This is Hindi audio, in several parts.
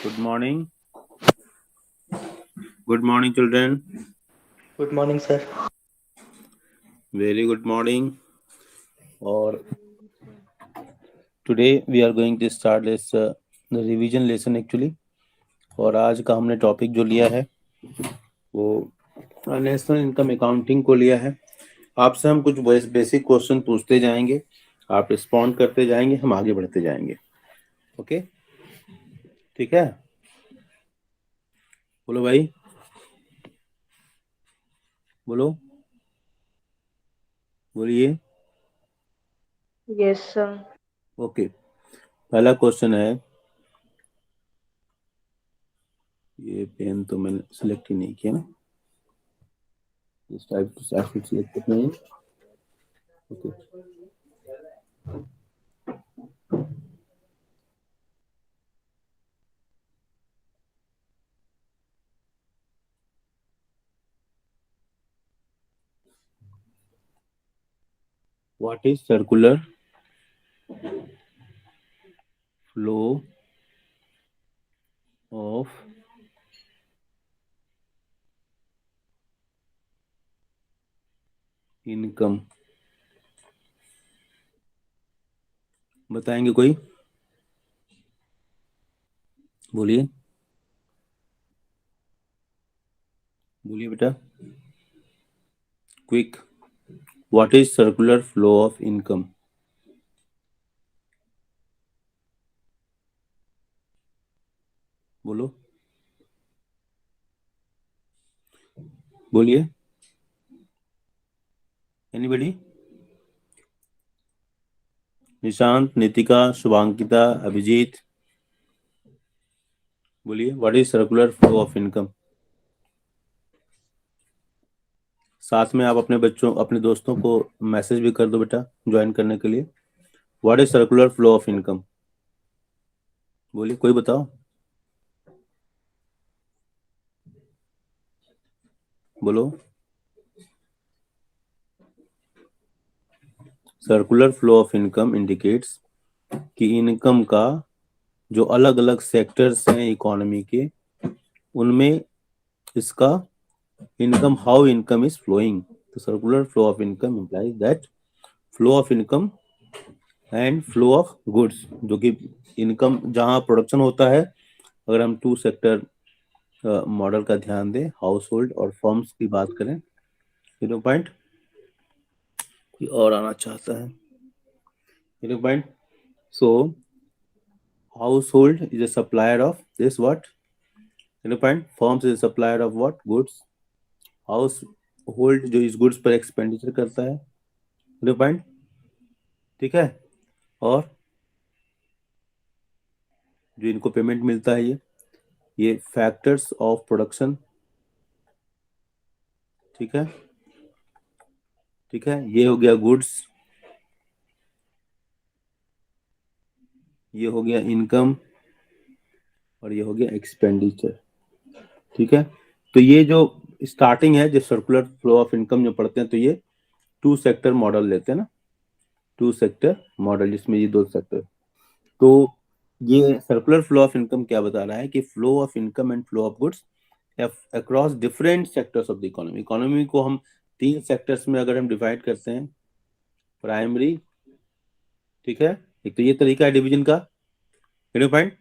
Good morning. Good morning, children. Good morning, sir. Very good morning. Or today we are going to start this the revision lesson actually. और आज का हमने टॉपिक जो लिया है वो नेशनल इनकम अकाउंटिंग को लिया है। आपसे हम कुछ बेसिक क्वेश्चन पूछते जाएंगे, आप रिस्पॉन्ड करते जाएंगे, हम आगे बढ़ते जाएंगे। ओके, ठीक है। बोलो भाई, बोलो, बोलिए। Yes, sir. ओके, पहला क्वेश्चन है, ये पेन तो मैंने सिलेक्ट ही नहीं किया ना, इस टाइप से सिलेक्ट करना है। Okay, what is circular flow of income? बताएंगे कोई? बोलिए, बोलिए बेटा, quick. What is circular flow of income? बोलो, बोलिए। एनीबडी? निशांत, नितिका, शुभांकिता, अभिजीत, बोलिए। What is circular flow of income? साथ में आप अपने बच्चों, अपने दोस्तों को मैसेज भी कर दो बेटा ज्वाइन करने के लिए। What is circular flow of income? बोलिए, कोई बताओ, बोलो। Circular flow of income indicates कि इनकम का जो अलग अलग सेक्टर्स हैं इकोनॉमी के, उनमें इसका income, how income is flowing. तो circular flow of income implies that flow of income and flow of goods, जो कि इनकम जहां प्रोडक्शन होता है, अगर हम टू सेक्टर मॉडल का ध्यान दें, हाउस होल्ड और फर्म्स की बात करें, जीरो पॉइंट और आना चाहता है, zero point. So house hold is a supplier of this what? Zero point. Firms is a supplier of what? Goods. House hold जो इस गुड्स पर एक्सपेंडिचर करता है, जीरो पॉइंट, ठीक है। और जो इनको पेमेंट मिलता है, ये फैक्टर्स ऑफ प्रोडक्शन, ठीक है, ठीक है। ये हो गया गुड्स, ये हो गया इनकम, और ये हो गया एक्सपेंडिचर, ठीक है। तो ये जो स्टार्टिंग है, जो सर्कुलर फ्लो ऑफ इनकम जो पढ़ते हैं, तो ये टू सेक्टर मॉडल लेते हैं ना, टू सेक्टर मॉडल, जिसमें ये दो सेक्टर। तो ये सर्कुलर फ्लो ऑफ इनकम क्या बता रहा है कि flow of income and flow of goods across different sectors of the economy. Economy को हम तीन सेक्टर्स में अगर हम डिवाइड करते हैं, प्राइमरी, ठीक है, एक तो ये तरीका है डिवीजन का, पॉइंट।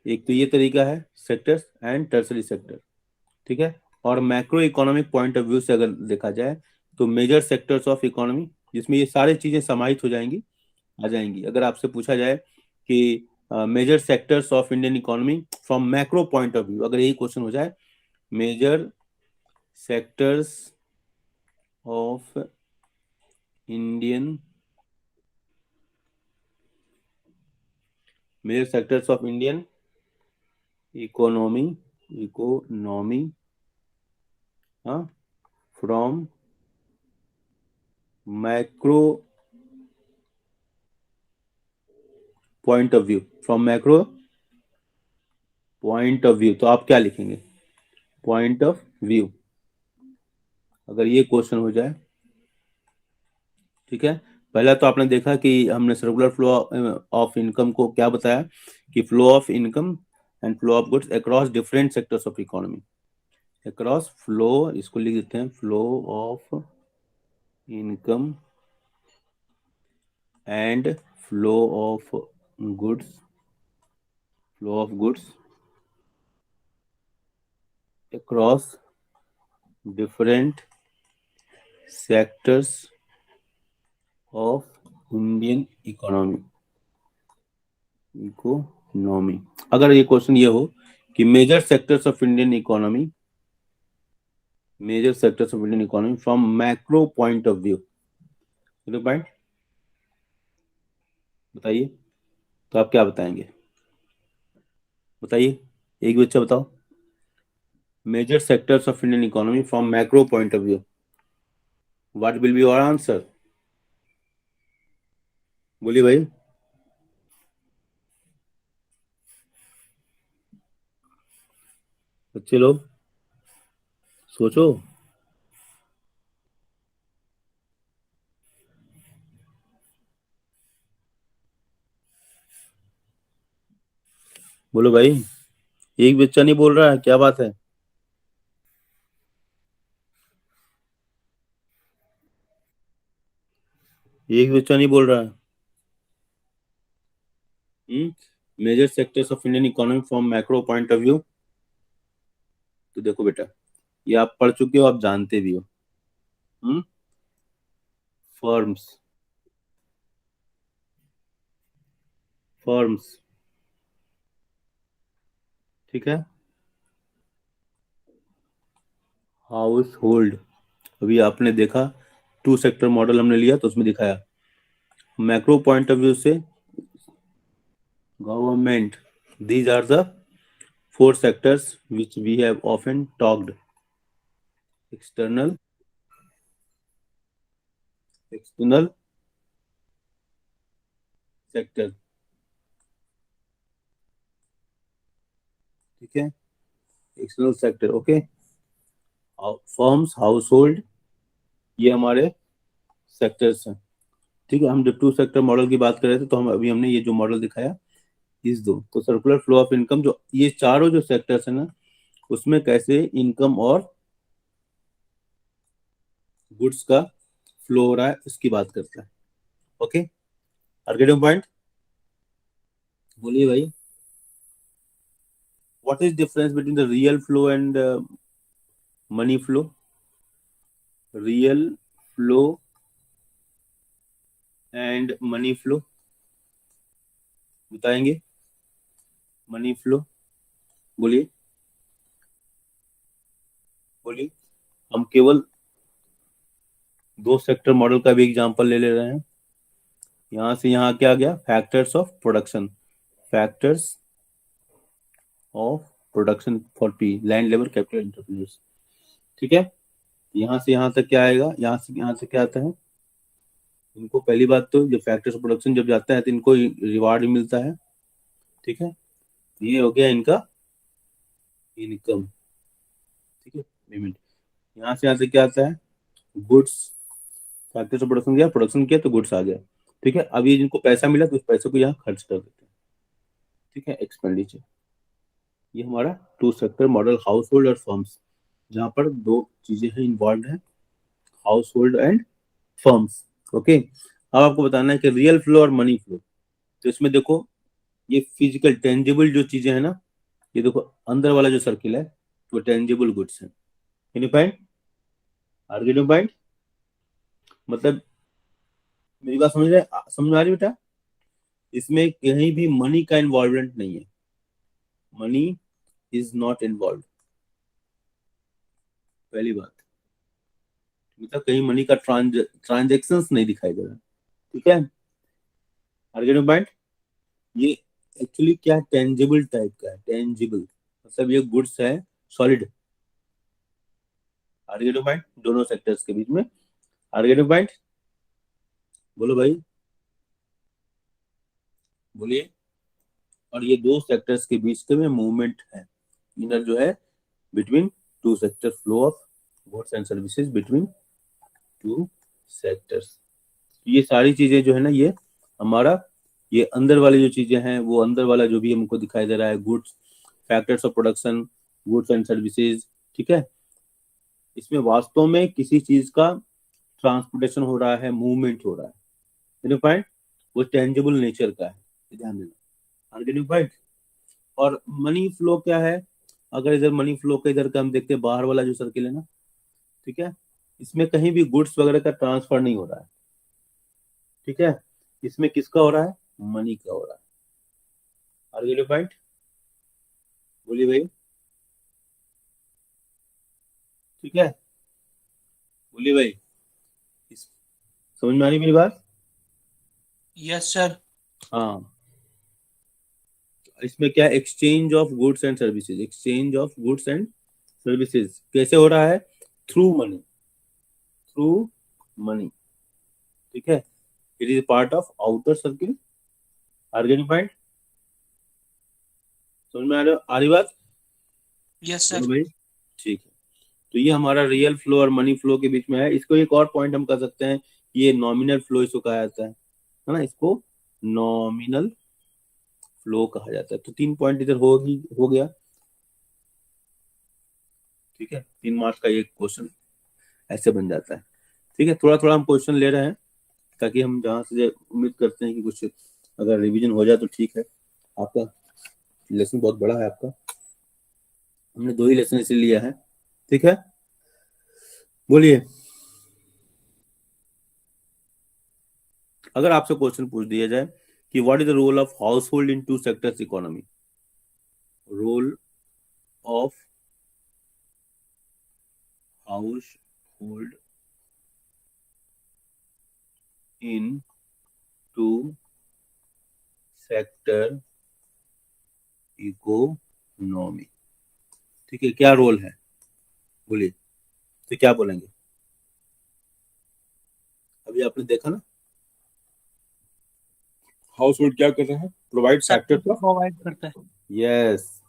एक तो ये तरीका है सेक्टर्स एंड टर्सरी सेक्टर, ठीक है। और macro economic point of view से अगर देखा जाए तो मेजर सेक्टर्स ऑफ इकोनॉमी, जिसमें ये सारी चीजें समाहित हो जाएंगी, आ जाएंगी। अगर आपसे पूछा जाए कि major sectors of Indian economy from macro point of view, अगर यही क्वेश्चन हो जाए, major sectors of Indian, major sectors of Indian economy, economy, हाँ, from macro point of view, from macro point of view, तो आप क्या लिखेंगे? पॉइंट ऑफ व्यू, अगर ये क्वेश्चन हो जाए, ठीक है। पहला तो आपने देखा कि हमने सर्कुलर फ्लो ऑफ इनकम को क्या बताया कि flow of income and flow of goods across different sectors of economy. Across flow, इसको लिख देते हैं flow of income and flow of goods, flow of goods across different sectors of Indian economy। Economy, अगर ये क्वेश्चन ये हो कि major sectors of Indian economy, major sectors of Indian economy from macro point of view, point बताइए, तो आप क्या बताएंगे? बताइए, एक बच्चा बताओ। Major sectors of Indian economy from macro point of view, what will be your answer? बोलिए भाई। बच्चे लोग सोचो। बोलो भाई, एक बच्चा नहीं बोल रहा है, क्या बात है? एक बच्चा नहीं बोल रहा है। Major sectors of Indian economy from macro point of view. तो देखो बेटा, ये आप पढ़ चुके हो, आप जानते भी हो। फर्म्स, फर्म्स, ठीक है। हाउस होल्ड, अभी आपने देखा टू सेक्टर मॉडल हमने लिया तो उसमें दिखाया मैक्रो पॉइंट ऑफ व्यू से government, these are the four sectors which we have often talked: external, external sector, ठीक है, external sector, okay. Firms, house hold, ये हमारे सेक्टर्स हैं, ठीक है। हम जब टू सेक्टर मॉडल की बात कर रहे थे तो हम अभी हमने ये जो मॉडल दिखाया इस दो, तो सर्कुलर फ्लो ऑफ इनकम, जो ये चारों जो सेक्टर्स है ना, उसमें कैसे इनकम और गुड्स का फ्लो हो रहा है इसकी बात करता है, ओके। आर्गेटिव पॉइंट, बोलिए भाई। What is difference between the real flow and money flow? Real flow and money flow बताएंगे? मनी फ्लो, बोलिए, बोलिए। हम केवल दो सेक्टर मॉडल का भी एग्जांपल ले ले रहे हैं। यहां से यहां क्या आ गया? Factors of production, factors of production for P, land labour capital entrepreneurs, ठीक है। यहां से यहां तक क्या आएगा? यहां से यहां से क्या आता है? इनको पहली बात तो जो फैक्टर्स ऑफ प्रोडक्शन जब जाता है तो इनको रिवार्ड मिलता है, ठीक है। ये हो गया इनका इनकम, ठीक है, पेमेंट। यहाँ से यहाँ से क्या आता है? गुड्स, फैक्टर्स ऑफ प्रोडक्शन किया, प्रोडक्शन किया तो गुड्स आ गया, ठीक है। अब ये जिनको पैसा मिला तो उस पैसे को यहाँ खर्च कर देते हैं, ठीक है, एक्सपेंडिचर। ये हमारा two sector model, household और फर्म्स, जहाँ पर दो चीजें हैं इन्वॉल्व है, household and firms, okay. अब आपको बताना है कि रियल फ्लो और मनी फ्लो। तो इसमें देखो, ये फिजिकल टेंजिबल जो चीजें है ना, ये देखो अंदर वाला जो सर्किल है वो टेंजिबल गुड्स है, पॉइंट, आर्गेटिव पॉइंट। मतलब मेरी बात समझ रहे, समझ में आ रही बेटा? इसमें कहीं भी मनी का इन्वॉल्वमेंट नहीं है, मनी इज नॉट इन्वॉल्व, पहली बात। मतलब कहीं मनी का ट्रांजेक्शन नहीं दिखाई दे रहा, ठीक है। आर्गेटिव पॉइंट, ये एक्चुअली क्या, टेंजिबल टाइप का है, टेंजिबल मतलब ये गुड्स है, सॉलिड। आर्गेटिव पॉइंट दोनों सेक्टर्स के बीच में, आर्गेटिव पॉइंट, बोलो भाई, बोलिए। और ये दो सेक्टर्स के बीच के में मूवमेंट है, इनर जो है between two sector, flow of goods and services between two sectors. ये सारी चीजें जो है ना, ये हमारा ये अंदर वाली जो चीजें हैं, वो अंदर वाला जो भी हमको दिखाई दे रहा है, goods factors of production, goods and services, ठीक है। इसमें वास्तव में किसी चीज का ट्रांसपोर्टेशन हो रहा है, मूवमेंट हो रहा है, पॉइंट, वो टेंजिबल नेचर का है, ध्यान देना, पॉइंट। और मनी फ्लो क्या है, अगर इधर मनी फ्लो का इधर का हम देखते हैं, बाहर वाला जो सर्किल है ना, ठीक है, इसमें कहीं भी गुड्स वगैरह का ट्रांसफर नहीं हो रहा है, ठीक है, इसमें किसका हो रहा है, मनी का हो रहा है। आर पॉइंट, बोलिए भाई, ठीक है, बोलिए भाई, समझ में आ रही मेरी बात? Yes sir. हाँ, इसमें क्या, exchange of goods and services, exchange of goods and services कैसे हो रहा है, थ्रू मनी, थ्रू मनी, ठीक है। It is part of outer circle. Organic point, समझ में आ रही बात? यस बोलो सर। भाई, ठीक है। तो ये हमारा रियल फ्लो और मनी फ्लो के बीच में है। इसको एक और पॉइंट हम कर सकते हैं, ये नॉमिनल फ्लो इसको कहा जाता है ना, इसको नॉमिनल फ्लो कहा जाता है। तो 3 पॉइंट इधर हो गया, ठीक है। 3 मार्क्स का एक क्वेश्चन ऐसे बन जाता है, ठीक है। थोड़ा थोड़ा हम क्वेश्चन ले रहे हैं ताकि हम जहाँ से उम्मीद करते हैं कि कुछ अगर रिवीजन हो जाए तो ठीक है। आपका लेसन बहुत बड़ा है आपका, हमने 2 ही लेसन इसे लिया है, ठीक है। बोलिए, अगर आपसे क्वेश्चन पूछ दिया जाए कि what is the role of household in 2 sectors economy, role of household in 2 sector economy, ठीक है, क्या रोल है, बोलिए, तो क्या बोलेंगे? अभी आपने देखा ना, हाउस होल्ड क्या कर रहा है, प्रोवाइड फैक्टर का, प्रोवाइड करता है। यस।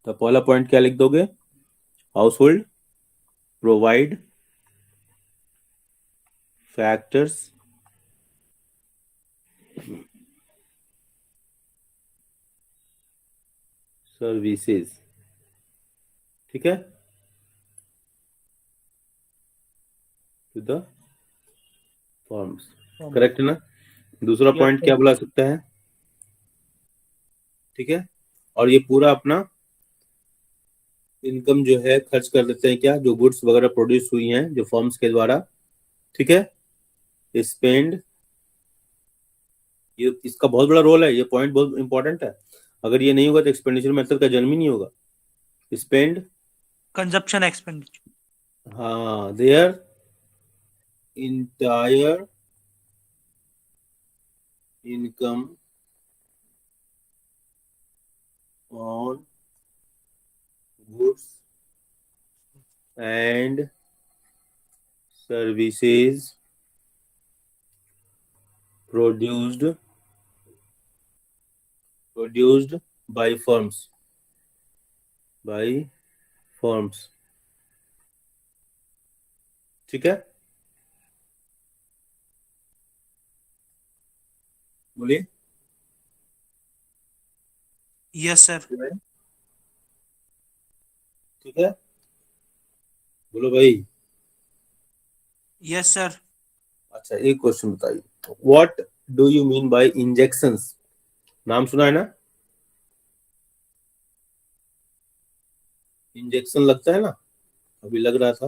तो पहला पॉइंट क्या लिख दोगे, house hold provide factors services, ठीक है, टू द फॉर्म्स, करेक्ट है ना। दूसरा यस पॉइंट सर। क्या बोला सकता है, ठीक है। और ये पूरा अपना इनकम जो है खर्च कर देते हैं, क्या जो गुड्स वगैरह प्रोड्यूस हुई हैं जो फर्म्स के द्वारा, ठीक है, स्पेंड, ये इसका बहुत बड़ा रोल है, ये पॉइंट बहुत इंपॉर्टेंट है। अगर ये नहीं होगा तो एक्सपेंडिचर मेथड का जन्म ही नहीं होगा। Spend, consumption expenditure. हाँ, their entire income on goods and services produced by firms, ठीक है, बोलिए, यस सर। ठीक है, बोलो भाई। Yes sir. अच्छा, एक क्वेश्चन बताइए, what do you mean by injections, नाम सुना है ना, इंजेक्शन लगता है ना, अभी लग रहा था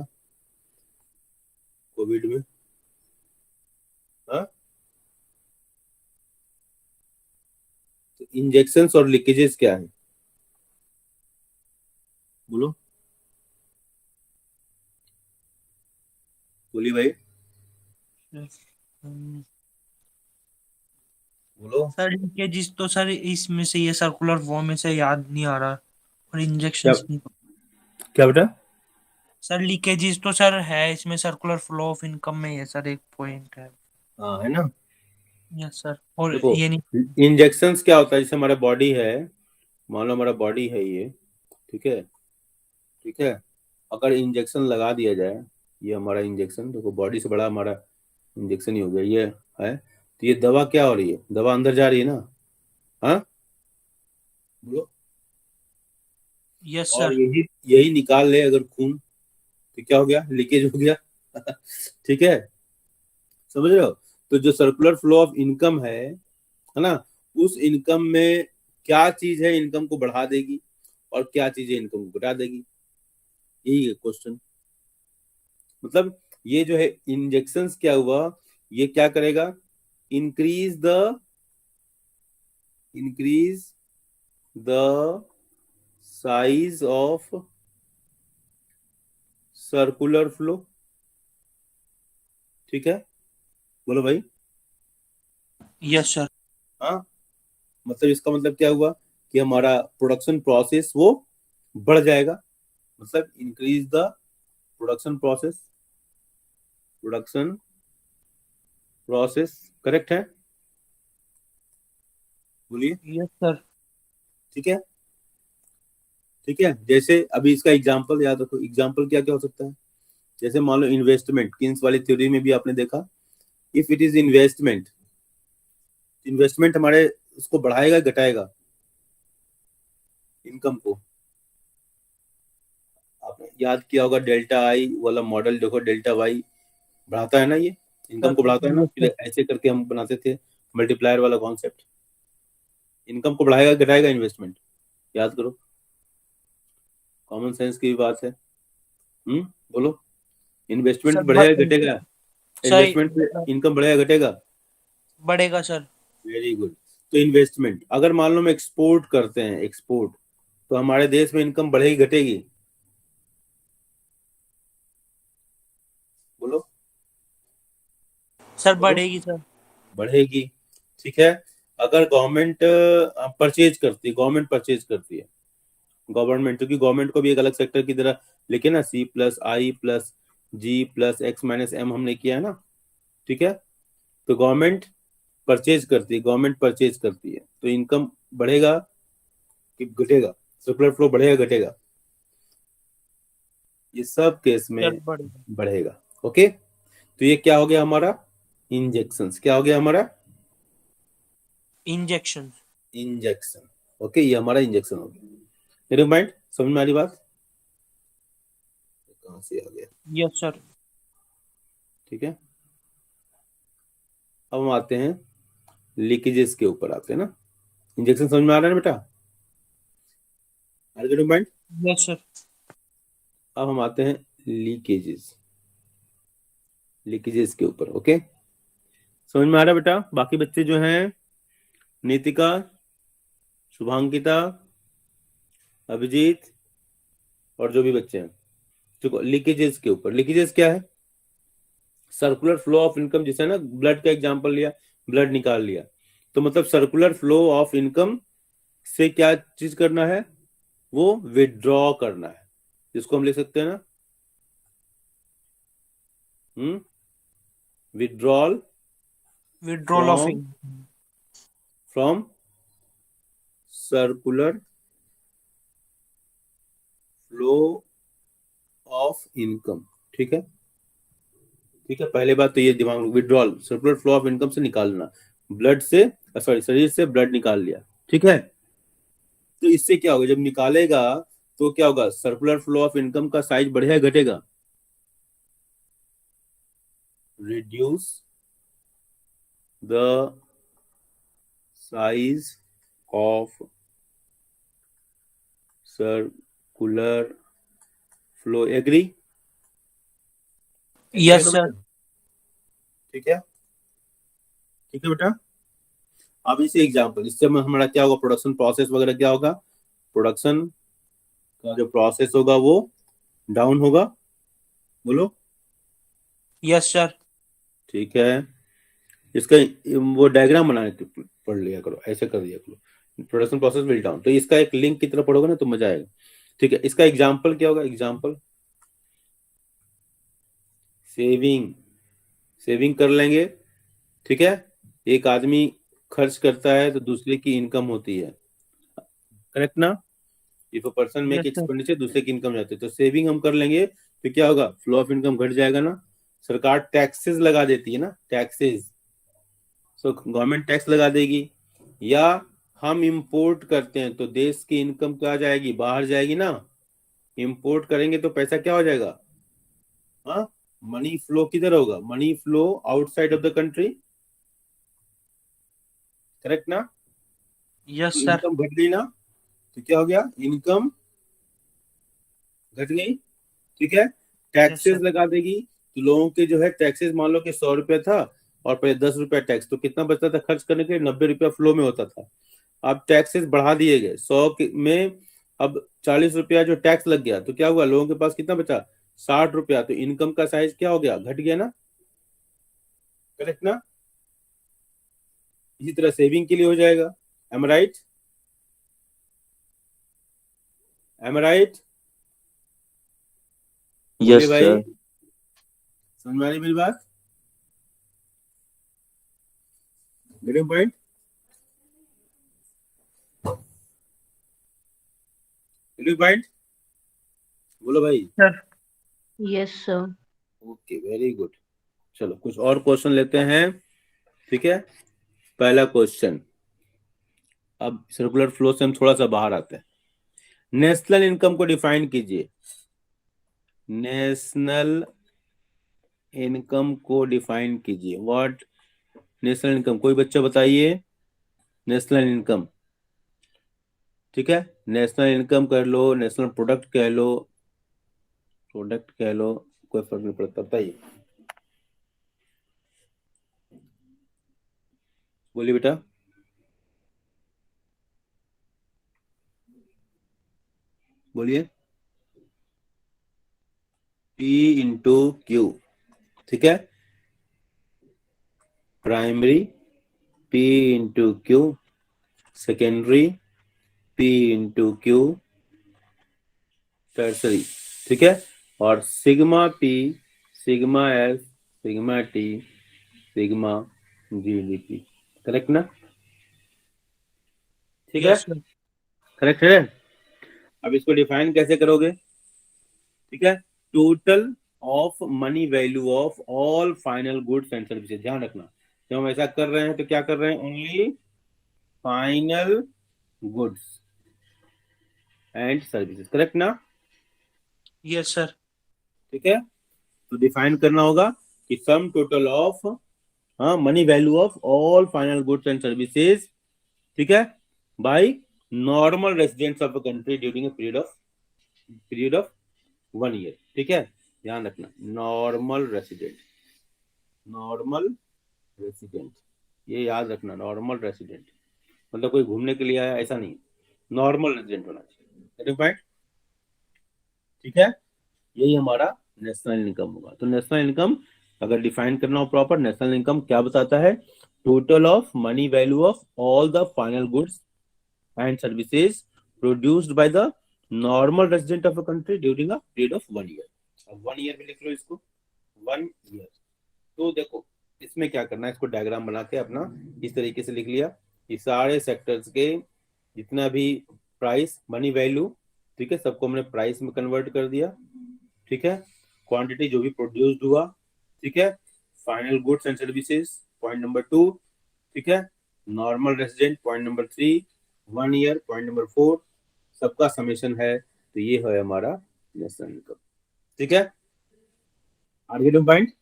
कोविड में, हाँ, तो इंजेक्शंस और लीकेजेस क्या है, बोलो, बोलिए भाई, बोलो। सर लीकेजेस तो सर इसमें से, ये सर्कुलर फॉर्म में से याद नहीं आ रहा। और क्या, इंजेक्शंस नहीं। क्या बेटा? सर लीकेजेस तो सर है इसमें, सर्कुलर फ्लो ऑफ इनकम में ये सर एक पॉइंट है। हाँ, है ना। Yes sir. और देखो, ये नहीं। इंजेक्शंस क्या होता है, जैसे हमारा बॉडी है, मान लो हमारा बॉडी है ये, ठीक है, ठीक है, अगर इंजेक्शन लगा दिया जाए, ये हमारा इंजेक्शन, देखो बॉडी से बड़ा हमारा इंजेक्शन ही हो गया ये, है, तो ये दवा क्या हो रही है, दवा अंदर जा रही है ना, हाँ, बोलो, यस और सर। यही यही निकाल ले अगर खून, तो क्या हो गया, लीकेज हो गया। ठीक है, समझ रहे हो? तो जो सर्कुलर फ्लो ऑफ इनकम है ना, उस इनकम में क्या चीज है इनकम को बढ़ा देगी और क्या चीज है इनकम को घटा देगी, यही है क्वेश्चन। मतलब ये जो है इंजेक्शंस क्या हुआ, ये क्या करेगा, increase the increase the size of circular flow. ठीक है, बोलो भाई। Yes sir. हाँ, मतलब इसका मतलब क्या हुआ कि हमारा प्रोडक्शन प्रोसेस वो बढ़ जाएगा, मतलब increase the production process, production process, correct है, बोलिए। Yes sir. ठीक है, ठीक है, जैसे अभी इसका एग्जांपल याद रखो, एग्जांपल क्या क्या हो सकता है, जैसे मान लो इन्वेस्टमेंट, किन्स वाली थ्योरी में भी आपने देखा, if it is investment, investment हमारे उसको बढ़ाएगा घटाएगा इनकम को। आपने याद किया होगा डेल्टा आई वाला मॉडल, देखो डेल्टा वाई बढ़ाता है ना, ये इनकम सर को बढ़ाता है ना, यस फिर सर। ऐसे करके हम बनाते थे मल्टीप्लायर वाला कॉन्सेप्ट, इनकम को बढ़ाएगा घटाएगा इन्वेस्टमेंट, याद करो, कॉमन सेंस की भी बात है। बोलो, इन्वेस्टमेंट सर बढ़ेगा घटेगा, सही। इन्वेस्टमेंट से इनकम बढ़ेगा घटेगा, बढ़ेगा सर। Very good. तो इन्वेस्टमेंट अगर मान लो हम एक्सपोर्ट करते हैं, एक्सपोर्ट, तो हमारे देश में इनकम बढ़ेगी घटेगी, बोलो, सर बोलो, बढ़ेगी सर। बढ़ेगी। ठीक है, अगर गवर्नमेंट परचेज करती है, गवर्नमेंट परचेज करती है, गवर्नमेंट, क्योंकि गवर्नमेंट को भी एक अलग सेक्टर की तरह लिखे ना, C+I+G+X-M हमने किया है ना, ठीक है, तो गवर्नमेंट परचेज करती है, गवर्नमेंट परचेज करती है, तो इनकम बढ़ेगा कि घटेगा, सर्कुलर फ्लो बढ़ेगा घटेगा, ये सब केस सर में बढ़ेगा। बढ़ेगा। ओके, तो ये क्या हो गया हमारा, इंजेक्शंस, क्या हो गया हमारा, इंजेक्शन। इंजेक्शन। ओके, ये हमारा इंजेक्शन हो गया, मेरे माइंड समझ में आ रही बात, कहाँ से आ गया, यस सर। ठीक है। अब हम आते हैं लीकेजेस के ऊपर आते हैं ना, इंजेक्शन समझ में आ रहा है ना बेटा, आर माइंड। Yes sir. अब हम आते हैं लीकेजेस, लीकेजेस के ऊपर। ओके, समझ में आ रहा है बेटा, बाकी बच्चे जो हैं, नीतिका, शुभांकिता, अभिजीत और जो भी बच्चे हैं, देखो लीकेजेस के ऊपर, लीकेजेस क्या है, सर्कुलर फ्लो ऑफ इनकम, जैसे ना ब्लड का एग्जांपल लिया, ब्लड निकाल लिया, तो मतलब सर्कुलर फ्लो ऑफ इनकम से क्या चीज करना है, वो विड्रॉ करना है, जिसको हम लिख सकते हैं ना, withdrawal withdrawal of from from circular flow of income. ठीक है, ठीक है, पहले बात तो ये दिमाग में, withdrawal circular flow of income से निकालना, ब्लड से, सॉरी शरीर से ब्लड निकाल लिया, ठीक है, तो इससे क्या होगा, जब निकालेगा तो क्या होगा, सर्कुलर फ्लो ऑफ इनकम का साइज बढ़ेगा घटेगा, reduce the size of circular flow, agree, agree है यस ना सर। बेटा, ठीक है, ठीक है बेटा। अब इसे एग्जांपल, इससे हमारा क्या होगा, प्रोडक्शन प्रोसेस वगैरह क्या होगा, प्रोडक्शन का जो प्रोसेस होगा वो डाउन होगा, बोलो, यस सर। ठीक है, इसका वो डायग्राम बना के पढ़ लिया करो, ऐसे कर दिया करो, प्रोडक्शन प्रोसेस विल डाउन, तो इसका एक लिंक की तरह पढ़ोगे ना तो मजा आएगा। ठीक है, इसका एग्जांपल क्या होगा, एग्जांपल सेविंग, सेविंग कर लेंगे, ठीक है, एक आदमी खर्च करता है तो दूसरे की इनकम होती है, करेक्ट ना, if a person make yes sir. Expenditure दूसरे की इनकम जाती है, तो सेविंग हम कर लेंगे तो क्या होगा, फ्लो ऑफ इनकम घट जाएगा ना, सरकार टैक्सेस लगा देती है ना, टैक्सेस, सो गवर्नमेंट टैक्स लगा देगी, या हम इंपोर्ट करते हैं तो देश की इनकम क्या जाएगी, बाहर जाएगी ना। इंपोर्ट करेंगे तो पैसा क्या हो जाएगा, हाँ, मनी फ्लो किधर होगा, money flow outside of the country, correct ना। तो यस सर। इनकम घट गई ना, तो क्या हो गया, इनकम घट गई। ठीक है, यस टैक्सेस सर। लगा देगी, तो लोगों के जो है टैक्सेस, मान लो कि 100 रुपया था और पहले 10 रुपया टैक्स, तो कितना बचता था खर्च करने के लिए, 90 रुपया फ्लो में होता था। अब टैक्सेस बढ़ा दिए गए, 100 में अब 40 रुपया जो टैक्स लग गया, तो क्या हुआ, लोगों के पास कितना बचा, 60 रुपया। तो इनकम का साइज क्या हो गया, घट गया ना, करेक्ट ना। इसी तरह सेविंग के लिए हो जाएगा, एम राइट, एम राइट, बोलिए यस भाई, सर। समझ में आ रही मेरी बात, गेटिंग पॉइंट, गेटिंग पॉइंट, बोलो भाई। Sir. Yes, sir. Okay, very good. चलो कुछ और क्वेश्चन लेते हैं। ठीक है, पहला क्वेश्चन, अब सर्कुलर फ्लो से हम थोड़ा सा बाहर आते हैं। नेशनल इनकम को डिफाइन कीजिए, नेशनल इनकम को डिफाइन कीजिए, व्हाट नेशनल इनकम, कोई बच्चा बताइए, नेशनल इनकम। ठीक है, नेशनल इनकम कर लो, नेशनल प्रोडक्ट कह लो, प्रोडक्ट कह लो, कोई फर्क नहीं पड़ता, बताइए, बोलिए बेटा, बोलिए, पी इंटू क्यू। ठीक है, primary P into Q, secondary P into Q, tertiary. ठीक है, और sigma P, sigma S, sigma T, sigma GDP, correct ना। ठीक है, यस सर। करेक्ट है। अब इसको डिफाइन कैसे करोगे, ठीक है, total of money value of all final goods and services, ध्यान रखना, जब हम ऐसा कर रहे हैं तो क्या कर रहे हैं, only final goods and services, correct ना। Yes sir. ठीक है, तो डिफाइन करना होगा कि सम टोटल ऑफ, हाँ, money value of all final goods and services, ठीक है, by normal residents of a country during a period of 1 year. ठीक है, ध्यान रखना, नॉर्मल रेसिडेंट, नॉर्मल रेसिडेंट, ये याद रखना, नॉर्मल रेसिडेंट मतलब कोई घूमने के लिए आया ऐसा नहीं, नॉर्मल रेसिडेंट होना चाहिए, पॉइंट। ठीक है, यही हमारा नेशनल इनकम होगा। तो नेशनल इनकम अगर डिफाइन करना हो प्रॉपर, नेशनल इनकम क्या बताता है, total of money value of all the final goods and services produced by the normal resident of a country during a period of 1 year. अब 1 ईयर में लिख लो इसको, 1 ईयर। तो देखो इसमें क्या करना है, इसको डायग्राम बना के अपना इस तरीके से लिख लिया कि सारे सेक्टर्स के जितना भी प्राइस मनी वैल्यू, ठीक है, सबको हमने प्राइस में कन्वर्ट कर दिया। ठीक है, क्वांटिटी जो भी प्रोड्यूस्ड हुआ, ठीक है, final goods and services point number 2, ठीक है, normal resident point number 3, 1 year point number 4, सबका समेशन है, तो ये है हमारा नेशनल इनकम। ठीक है, आगे दो पॉइंट।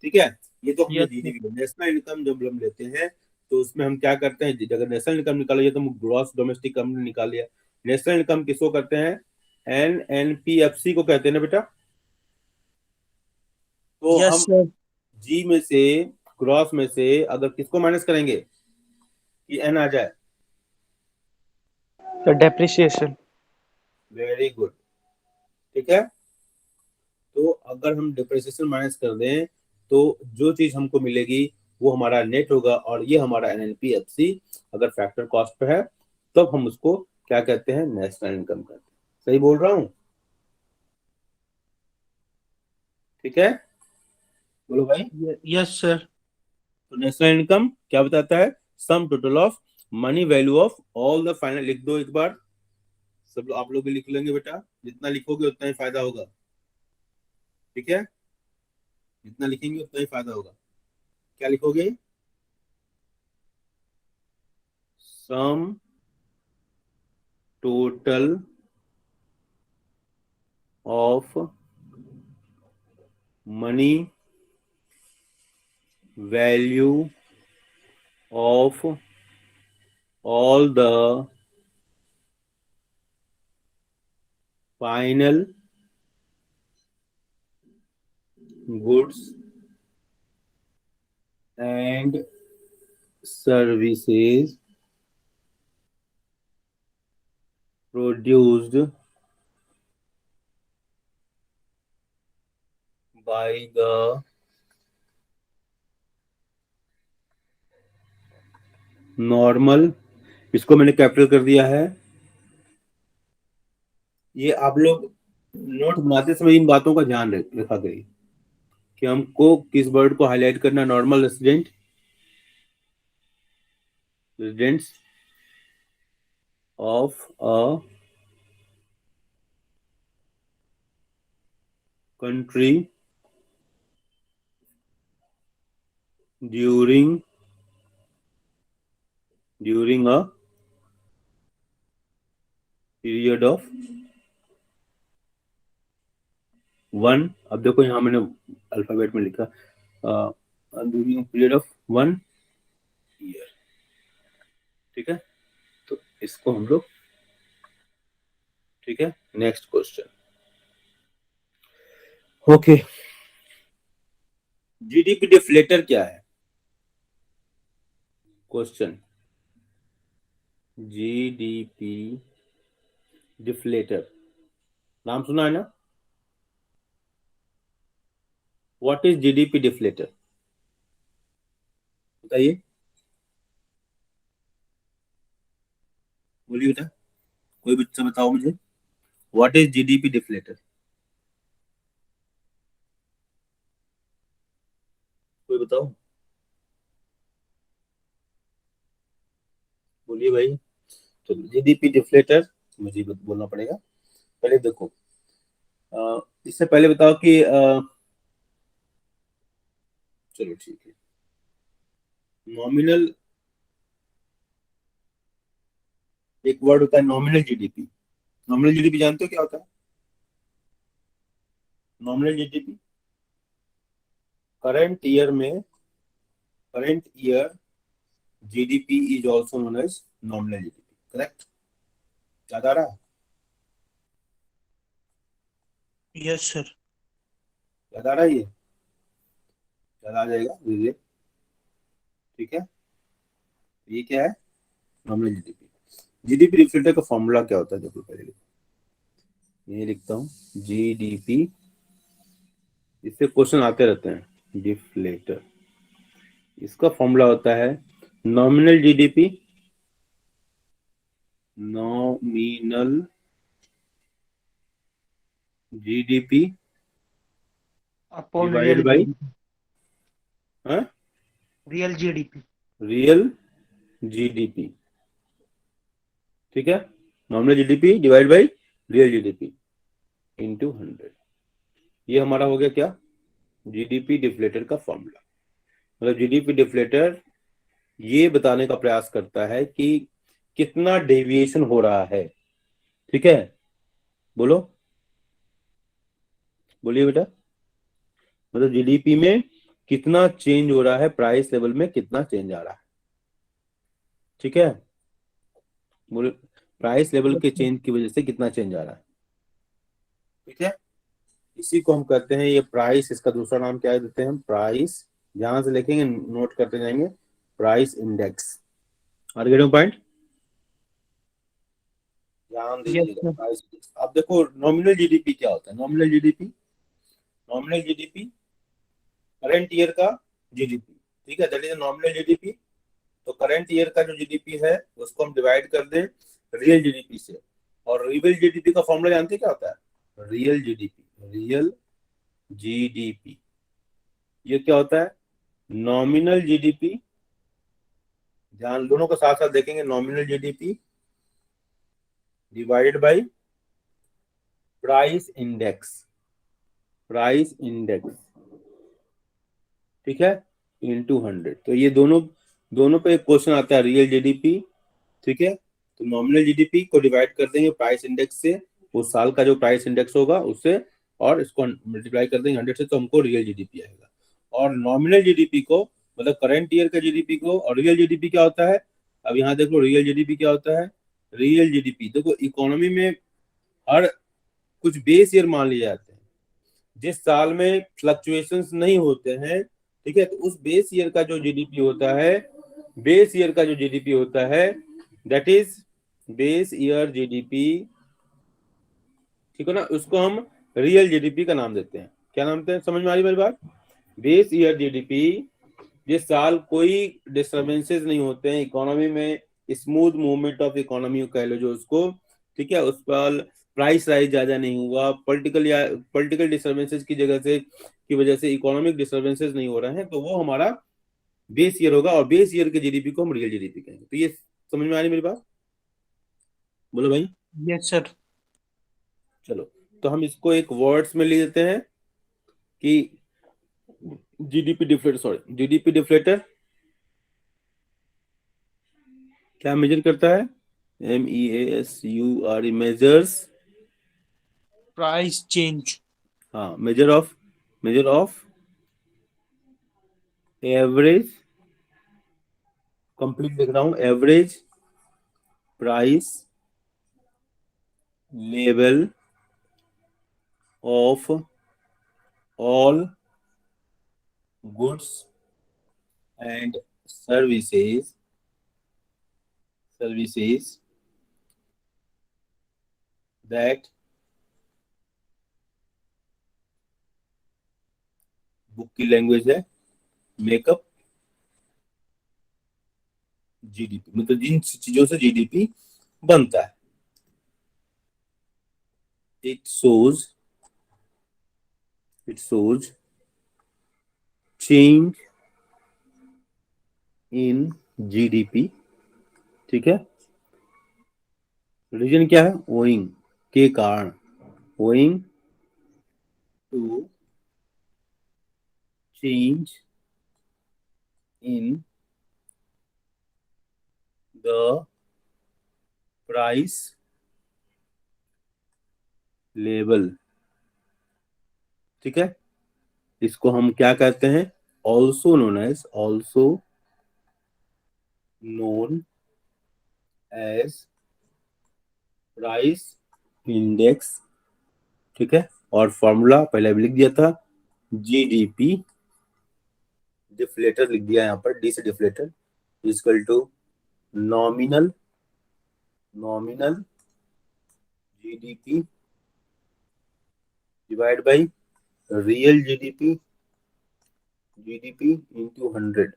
ठीक है, ये तो हमने यस दी सर। थी। नेशनल इनकम जब हम लेते हैं तो उसमें हम क्या करते हैं, अगर नेशनल इनकम निकालिए तो हम ग्रॉस डोमेस्टिक हमने निकाल लिया। नेशनल इनकम किसको करते हैं, एनएनपीएफसी को कहते हैं ना बेटा। तो यस हम सर। जी में से, क्रॉस में से अगर किसको माइनस करेंगे कि एन आ जाए, सर डेप्रिसिएशन। Very good. ठीक है, तो अगर हम डिप्रिसिएशन माइनस कर दें तो जो चीज हमको मिलेगी वो हमारा नेट होगा, और ये हमारा एनएनपीएफसी अगर फैक्टर कॉस्ट पे है तब हम उसको क्या कहते हैं, नेशनल इनकम कहते हैं। सही बोल रहा हूँ, ठीक है, बोलो भाई। Yes sir. तो नेशनल इनकम क्या बताता है, सम total of money value of all the final, लिख दो एक बार, सब आप लोग भी लिख लेंगे बेटा, जितना लिखोगे उतना ही फायदा होगा। ठीक है, जितना लिखेंगे उतना ही फायदा होगा। क्या लिखोगे, सम total of money value of all the final goods and services produced by the normal, इसको मैंने कैपिटल कर दिया है। ये आप लोग नोट बनाते समय इन बातों का ध्यान रखा करिए कि हमको किस वर्ड को हाईलाइट करना। Normal residents of a country during a period of 1। अब देखो यहां मैंने अल्फाबेट में लिखा ड्यूरिंग पीरियड ऑफ 1 ईयर। ठीक है, तो इसको हम लोग, ठीक है। Next question, okay. GDP deflator क्या है? क्वेश्चन, जीडीपी डिफ्लेटर नाम सुना है ना? What is GDP deflator? बताइए, बोलिए बेटा, कोई बच्चा बताओ मुझे, व्हाट इज जीडीपी डिफ्लेटर? कोई बताओ, बोलिए भाई। तो जीडीपी डिफ्लेटर मुझे बोलना पड़ेगा। पहले देखो, इससे पहले बताओ कि चलो ठीक है, नॉमिनल, एक वर्ड होता है नॉमिनल जीडीपी। नॉमिनल जीडीपी जानते हो क्या होता है? नॉमिनल जीडीपी करंट ईयर में, current year GDP is also known as nominal GDP. Correct? याद आ रहा है? Yes sir. याद आ रहा है? ये याद आ जाएगा धीरे। ठीक है, ये क्या है? Nominal GDP. जीडीपी डिफ्लेटर का फॉर्मूला क्या होता है? देखो पहले ये लिखता हूँ, जीडीपी, इससे क्वेश्चन आते रहते हैं। डिफ्लेटर, इसका फॉर्मूला होता है nominal GDP, nominal GDP upon divided real bye GDP. हाँ, रियल जीडीपी। Real GDP. ठीक है, nominal GDP divide by real GDP into 100। ये हमारा हो गया क्या? जीडीपी डिफ्लेटर का फॉर्मूला। मतलब जीडीपी डिफ्लेटर ये बताने का प्रयास करता है कि कितना डेविएशन हो रहा है। ठीक है, बोलो, बोलिए बेटा। मतलब जीडीपी में कितना चेंज हो रहा है, प्राइस लेवल में कितना चेंज आ रहा है। ठीक है, बोलो, प्राइस लेवल के चेंज की वजह से कितना चेंज आ रहा है। ठीक है, इसी को हम कहते हैं ये प्राइस। इसका दूसरा नाम क्या देते हैं? प्राइस। ध्यान से लिखेंगे, नोट करते जाएंगे, price index. Are getting point? ध्यान यस दीजिएगा, सर। Price index. अब देखो नॉमिनल जीडीपी क्या होता है? Nominal GDP, nominal GDP current year का जीडीपी। ठीक है, दैट इज नॉमिनल जीडीपी। तो करंट ईयर का जो जीडीपी है उसको हम डिवाइड कर दें रियल जीडीपी से। और रियल जीडीपी का फॉर्मूला जानते हैं क्या होता है? Real GDP, real GDP. ये क्या होता है? नॉमिनल जीडीपी, ध्यान, दोनों को साथ साथ देखेंगे, nominal GDP divided by price index, price index. ठीक है, इनटू 100। तो ये दोनों दोनों पे एक क्वेश्चन आता है, रियल जीडीपी। ठीक है। तो नॉमिनल जीडीपी को डिवाइड कर देंगे प्राइस इंडेक्स से, उस साल का जो प्राइस इंडेक्स होगा उससे, और इसको मल्टीप्लाई कर देंगे 100 से, तो हमको रियल जीडीपी आएगा। और नॉमिनल जीडीपी को, मतलब करंट ईयर का जीडीपी को, और रियल जीडीपी क्या होता है, अब यहाँ देखो रियल जीडीपी क्या होता है। रियल जीडीपी देखो, इकोनॉमी में हर कुछ बेस ईयर मान लिए जाते हैं, जिस साल में फ्लक्चुएशंस नहीं होते हैं, ठीक है, तो उस बेस ईयर का जो जीडीपी होता है, बेस ईयर का जो जीडीपी होता है, that is base year GDP, ठीक है ना, उसको हम रियल जीडीपी का नाम देते हैं। क्या नाम देते हैं, समझ में आ रही मेरी बात? बेस ईयर जीडीपी, जिस साल कोई डिस्टर्बेंसेस नहीं होते हैं इकोनॉमी में, स्मूथ मूवमेंट ऑफ इकोनॉमी कह लो जो उसको, ठीक है, उस पर प्राइस राइज ज्यादा नहीं हुआ, पॉलिटिकल या पॉलिटिकल डिस्टर्बेंसेस की जगह से, की वजह से इकोनॉमिक डिस्टर्बेंसेस नहीं हो रहे हैं, तो वो हमारा बेस ईयर होगा, और बेस ईयर के जीडीपी को हम रियल जीडीपी कहेंगे। तो ये समझ में आ रही मेरी बात? बोलो भाई। Yes sir. चलो, तो हम इसको एक वर्ड्स में ले लेते हैं कि GDP deflator, sorry, GDP deflator क्या मेजर करता है? MEASURE, measures, price change. हाँ, मेजर ऑफ एवरेज, कंप्लीट लिख रहा हूं, average price level of all goods and services that, book की लैंग्वेज है, मेकअप जीडीपी, मतलब जिन चीजों से जीडीपी बनता है। It shows it shows change in GDP, ठीक है। रीजन क्या है? ओइंग, के कारण, owing to change in the price level, ठीक है। इसको हम क्या कहते हैं? Also known as price index, ठीक है। और फॉर्मूला पहले भी लिख दिया था, जीडीपी डिफ्लेटर लिख दिया यहाँ पर, डी से deflator, equal to nominal nominal GDP divide by real GDP, GDP into 100।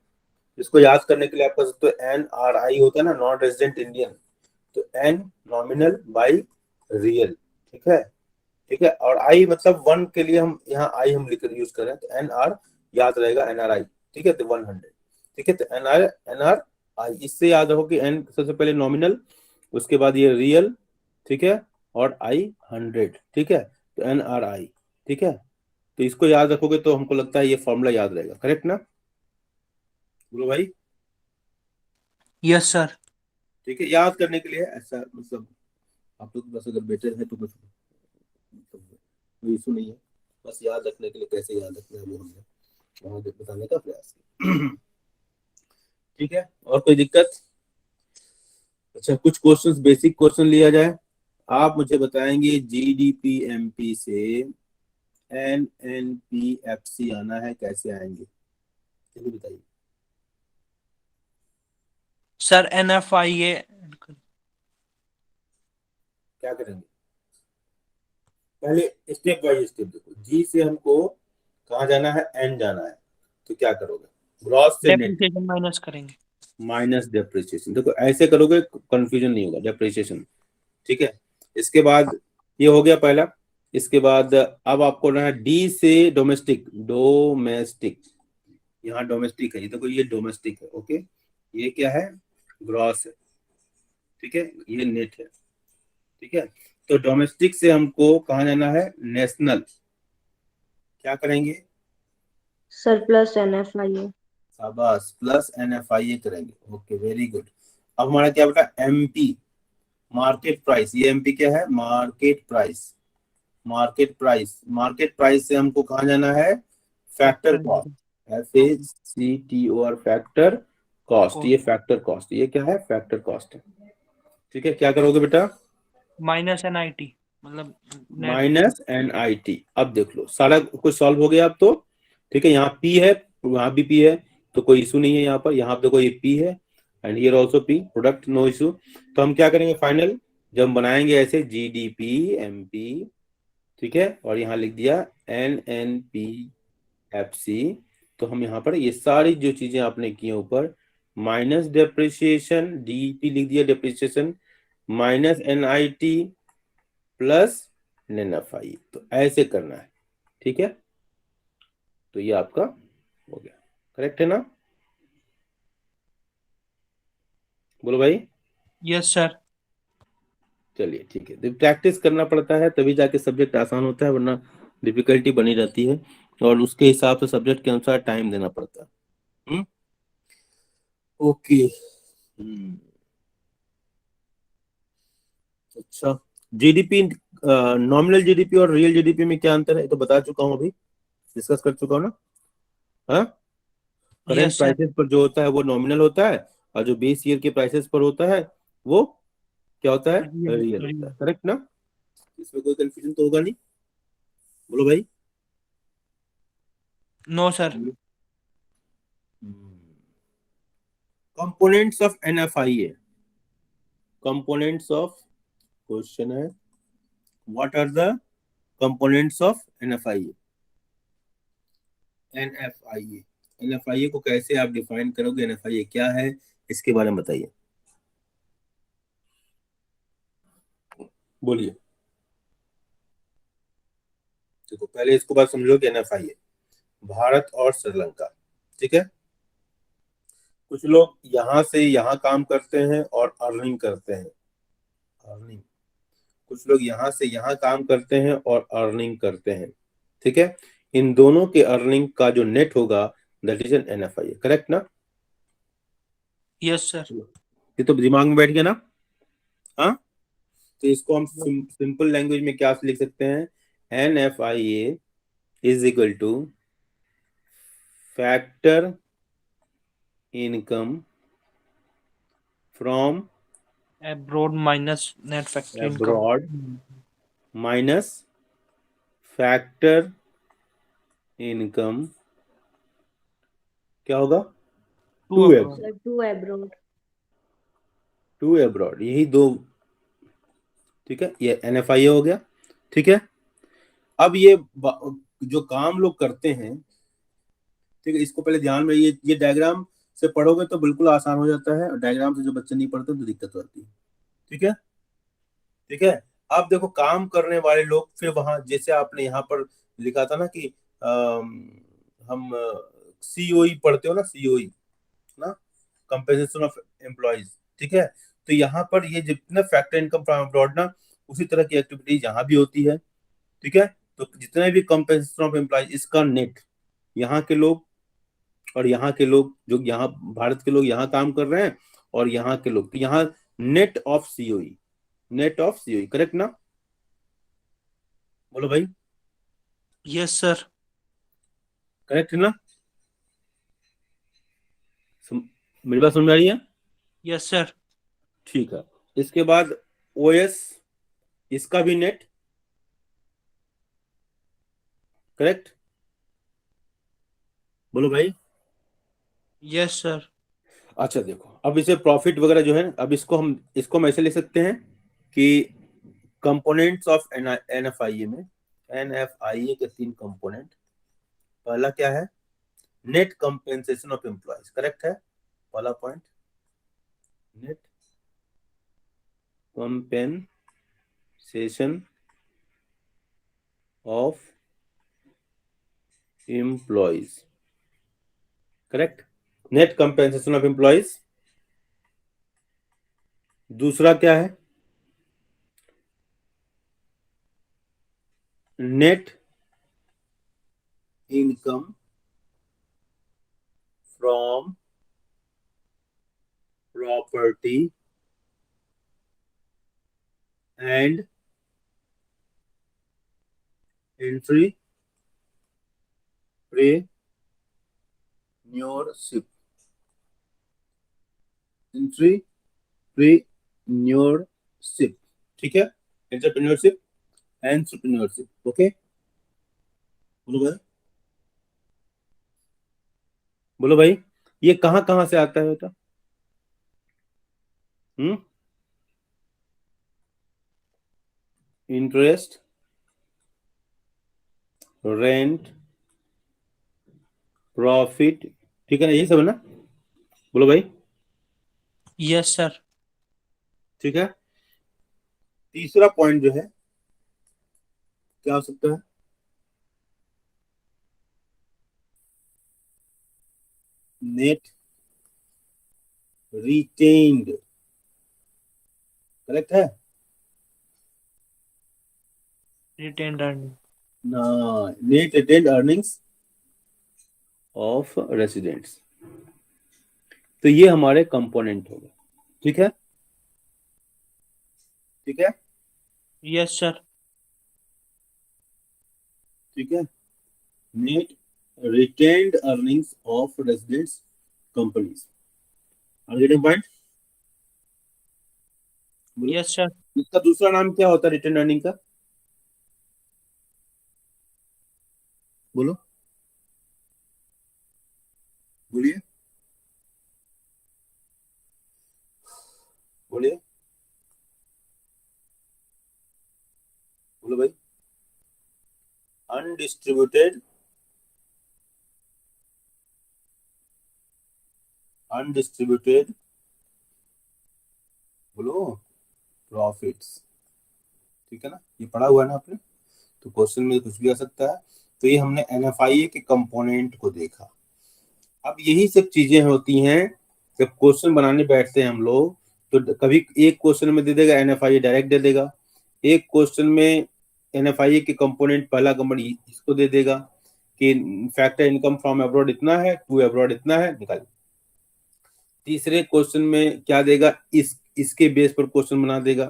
इसको याद करने के लिए आप कह सकते हो NRI होता है ना, नॉन रेजिडेंट इंडियन, तो N नॉमिनल बाई रियल, ठीक है, ठीक है। और आई मतलब वन के लिए हम यहाँ आई हम लिख यूज कर रहे हैं, तो NR याद रहेगा, NRI, ठीक है, तो 100, ठीक है। तो NRI, इससे याद रखो कि N सबसे पहले नॉमिनल, उसके बाद ये रियल, ठीक है, और I 100, ठीक है, तो NRI, ठीक है। तो इसको याद रखोगे तो हमको लगता है ये फॉर्मूला याद रहेगा, करेक्ट ना? बोलो भाई। Yes sir. ठीक है, याद करने के लिए ऐसा, मतलब आप लोग बस अगर बेटर है तो कुछ मतलब कोई इशू नहीं है, बस याद रखने के लिए कैसे याद रखना है वो हमने वहां बताने का प्रयास किया। ठीक है, और कोई दिक्कत? अच्छा, कुछ क्वेश्चंस, बेसिक क्वेश्चन लिया जाए। आप मुझे बताएंगे जीडीपी एमपी से NNPFC आना है, कैसे आएंगे, जल्दी बताइए। Sir NFIA। क्या करेंगे? पहले स्टेप बाय स्टेप देखो, जी से हमको कहाँ जाना है? एन जाना है, तो क्या करोगे? ग्रॉस से नेट डेप्रिसिएशन माइनस करेंगे। माइनस डेप्रिसिएशन, देखो ऐसे करोगे कंफ्यूजन नहीं होगा, डेप्रिसिएशन, ठीक है। इसके बाद ये हो गया पहला। इसके बाद अब आपको ना है डी से डोमेस्टिक, डोमेस्टिक, यहाँ डोमेस्टिक है, ये देखो ये डोमेस्टिक है, ओके, ये क्या है? ग्रॉस है, ठीक है, ये नेट है, ठीक है। तो डोमेस्टिक से हमको कहाँ जाना है? नेशनल, क्या करेंगे? Surplus NFIA। शाबाश, प्लस NFIA करेंगे, ओके, वेरी गुड। अब हमारा क्या बेटा, एमपी मार्केट प्राइस। ये एमपी क्या है, market price. Market price, market price से हमको कहाँ जाना है, factor factor cost. FACTOR factor cost. ये कॉस्ट फैक्टर कॉस्ट, ये क्या है, फैक्टर कॉस्ट है। ठीक है, क्या करोगे बेटा, माइनस NIT मतलब नेट। -NIT। अब देख लो सारा कुछ सॉल्व हो गया अब तो। ठीक है, यहाँ पी है, वहां भी पी है, तो कोई इशू नहीं है यहाँ पर। यहाँ पे देखो ये पी है and here also P, product no issue. तो हम क्या करेंगे फाइनल, जब हम बनाएंगे ऐसे GDP MP, ठीक है, और यहाँ लिख दिया NNPFC। तो हम यहाँ पर ये सारी जो चीजें आपने की हैं ऊपर, माइनस डेप्रिसिएशन, DEP लिख दिया डेप्रिसिएशन, -NIT प्लस NFI, तो ऐसे करना है। ठीक है, तो ये आपका हो गया, करेक्ट है ना, बोलो भाई। Yes sir. चलिए ठीक है, तो प्रैक्टिस करना पड़ता है तभी जाके सब्जेक्ट आसान होता है, वरना डिफिकल्टी बनी रहती है, और उसके हिसाब से सब्जेक्ट के अनुसार टाइम देना पड़ता है। हम्म, ओके। अच्छा, जीडीपी, नॉमिनल GDP और रियल GDP में क्या अंतर है, ये तो बता चुका हूँ, अभी डिस्कस कर चुका हूँ ना। हाँ, करंट यस सर। प्राइसेस पर जो होता है वो नॉमिनल होता है, और जो बेस ईयर के प्राइसेस पर होता है वो क्या होता है, रियल रियल होता है, रियल। करेक्ट ना। इसमें कोई कंफ्यूजन तो होगा नहीं, बोलो भाई। No sir. Components of NFIA, components of, question है what are the components of NFIA। NFIA को कैसे आप डिफाइन करोगे, NFIA क्या है, इसके बारे में बताइए, बोलिए। देखो पहले इसको बात समझो कि NFIA, भारत और श्रीलंका, ठीक है। कुछ लोग यहाँ से यहाँ काम करते हैं और अर्निंग करते हैं, अर्निंग। कुछ लोग यहाँ से यहाँ काम करते हैं और अर्निंग करते हैं, ठीक है। इन दोनों के अर्निंग का जो नेट होगा, that is an NFIA, correct ना। Yes sir. ये तो दिमाग में बैठ गया ना। हाँ, तो इसको हम सिंपल लैंग्वेज में क्या लिख सकते हैं, NFIA is equal to factor income from abroad minus net factor income. Abroad minus factor income, क्या होगा, to to abroad. Abroad, to abroad. To abroad, यही दो। ठीक है, ये NFIA हो गया। ठीक है, अब ये जो काम लोग करते हैं, ठीक है, इसको पहले ध्यान में, ये डायग्राम से पढ़ोगे तो बिल्कुल आसान हो जाता है, और डायग्राम से जो बच्चे नहीं पढ़ते तो दिक्कत होती है। ठीक है, ठीक है। अब देखो काम करने वाले लोग, फिर वहां जैसे आपने यहाँ पर लिखा था ना कि हम COE पढ़ते हो ना, COE ना, कंपेंसेशन ऑफ एम्प्लॉयज। ठीक है, तो यहाँ पर ये जितना फैक्टर इनकम फ्रॉम अब्रॉड ना, उसी तरह की एक्टिविटीज यहाँ भी होती है। ठीक है, तो जितने भी कंपेंसेशन ऑफ एम्प्लॉयज, इसका नेट, यहाँ के लोग और यहाँ के लोग, जो यहाँ भारत के लोग यहाँ काम कर रहे हैं, और यहाँ के लोग, तो यहाँ net of COE, net of COE, correct ना, बोलो भाई, यस सर। करेक्ट है ना। मेरी बात समझ में आ रही है, यस सर। ठीक है। इसके बाद OS, इसका भी नेट, करेक्ट, बोलो भाई। Yes sir. अच्छा देखो, अब इसे प्रॉफिट वगैरह जो है, अब इसको हम ऐसे ले सकते हैं कि कंपोनेंट्स ऑफ NFIA में, NFIA के तीन कंपोनेंट, पहला क्या है, net compensation of employees, correct है, पहला point, net compensation of employees, correct, net compensation of employees. दूसरा क्या है, net income from property and entrepreneurship. Entrepreneurship, ठीक है, एंटरप्रेन्योरशिप, ओके। बोलो भाई, बोलो भाई, ये कहाँ कहाँ से आता है बेटा? इंटरेस्ट, रेंट, प्रॉफिट, ठीक है ना, यही सब है ना? बोलो भाई। Yes sir. ठीक है, तीसरा पॉइंट जो है क्या हो सकता है? नेट रिटेन्ड, करेक्ट है रिटेन्ड अर्निंग। ना? Net retained earnings of residents, तो ये हमारे कंपोनेंट हो गए, ठीक है, ठीक है, यस सर। ठीक है। Net retained earnings of residents companies, are getting point? बोलो, यस सर। इसका दूसरा नाम क्या होता है रिटेन अर्निंग का? बोलो, बोलिए, बोलिए, बोलो भाई। अनडिस्ट्रीब्यूटेड, अनडिस्ट्रीब्यूटेड, बोलो, प्रॉफिट्स, ठीक है ना, ये पढ़ा हुआ है ना आपने, तो क्वेश्चन में कुछ भी आ सकता है। तो ये हमने एनएफआईए के कंपोनेंट को देखा। अब यही सब चीजें होती हैं जब क्वेश्चन बनाने बैठते हैं हम लोग, तो कभी एक क्वेश्चन में दे देगा एनएफआईए डायरेक्ट दे देगा, एक क्वेश्चन में एनएफआईए के कंपोनेंट पहला कंपोनेंट इसको दे देगा कि फैक्टर इनकम फ्रॉम अब्रॉड इतना है, टू अब्रॉड इतना है, निकाल। तीसरे क्वेश्चन में क्या देगा, इसके बेस पर क्वेश्चन बना देगा,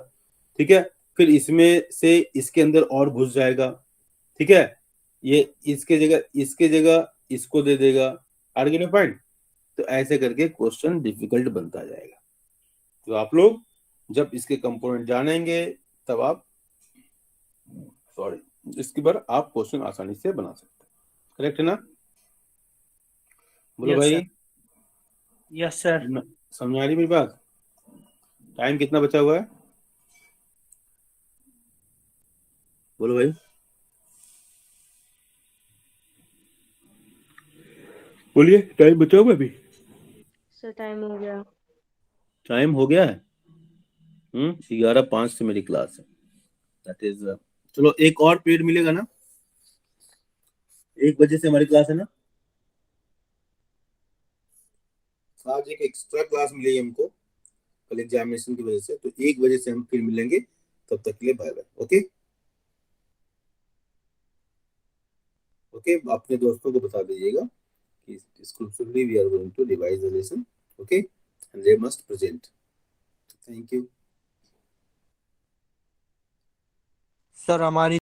ठीक है, फिर इसमें से इसके अंदर और घुस जाएगा, ठीक है, ये इसके जगह इसको दे देगा, आर्ग्यूमेंट पॉइंट। तो ऐसे करके क्वेश्चन डिफिकल्ट बनता जाएगा। तो आप लोग जब इसके कंपोनेंट जानेंगे तब आप, सॉरी, इसके बाद आप क्वेश्चन आसानी से बना सकते हैं, करेक्ट है ना? बोलो यस भाई, सर। Yes sir. समझ आ रही मेरी बात? टाइम कितना बचा हुआ है? बोलो भाई, बोलिए, टाइम बचा हुआ है अभी? सर टाइम हो गया। टाइम हो गया है। 11:05 से मेरी क्लास है, दैट इज, चलो एक और पीरियड मिलेगा ना, 1 बजे से हमारी क्लास है ना, आज एक एक्स्ट्रा क्लास मिलेगी हमको कल एग्जामिनेशन की वजह से, तो 1 बजे से हम फिर मिलेंगे, तब तक के लिए बाय बाय, ओके। ओके, अपने दोस्तों को बता दीजिएगा कि exclusively we are going to revise the lesson, okay, and they must present. Thank you. Sir हमारी